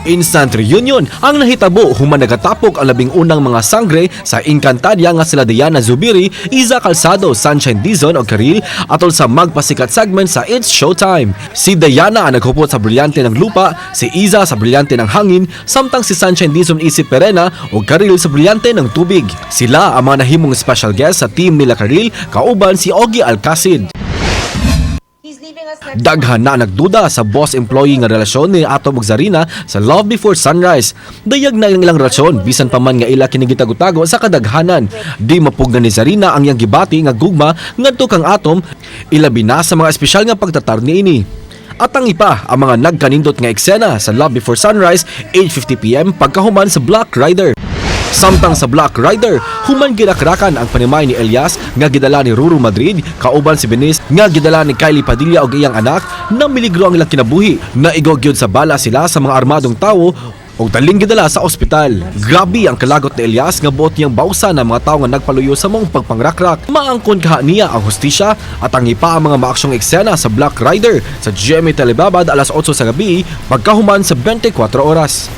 Instant reunion ang nahitabo human nagatapok ang 11 mga sangre sa Encantadia nga sila Diana Zubiri, Iza Calzado, Sunshine Dizon o Karil atol sa magpasikat segment sa It's Showtime. Si Diana ang naghupot sa brilyante ng lupa, si Iza sa brilyante ng hangin, samtang si Sunshine Dizon isip perena o Karil sa brilyante ng tubig. Sila ang mga nahimong special guest sa team nila Karil, kauban si Ogie Alcacid. Daghan na nagduda sa boss-employee nga relasyon ni Atom ug Zarina sa Love Before Sunrise. Dayag na ilang relasyon bisan pa man nga ila kini gitago-tago sa kadaghanan. Di mapugna ni Zarina ang iyang gibati nga gugma ngadto kang Atom, ilabi na sa mga espesyal nga pagtatar niini. At ang ipa ang mga nagkanindot nga eksena sa Love Before Sunrise 8:50 PM pagkahuman sa Black Rider. Samtang sa Black Rider, human girakrakan ang panimay ni Elias nga gidala ni Ruru Madrid, kauban si Benis nga gidala ni Kylie Padilla og iyang anak na miligro ang ilang kinabuhi. Naigog gyud sa bala sila sa mga armadong tawo ug daling gidala sa ospital. Grabe ang kalagot ni Elias nga buot niyang bawsa na mga tawo nga nagpaluyo sa mong pagpangrakrak. Maangkon kaha niya ang hustisya at ang ipa ang mga maaksyong eksena sa Black Rider sa GMA Telebabad alas 8 sa gabi pagkahuman sa 24 oras.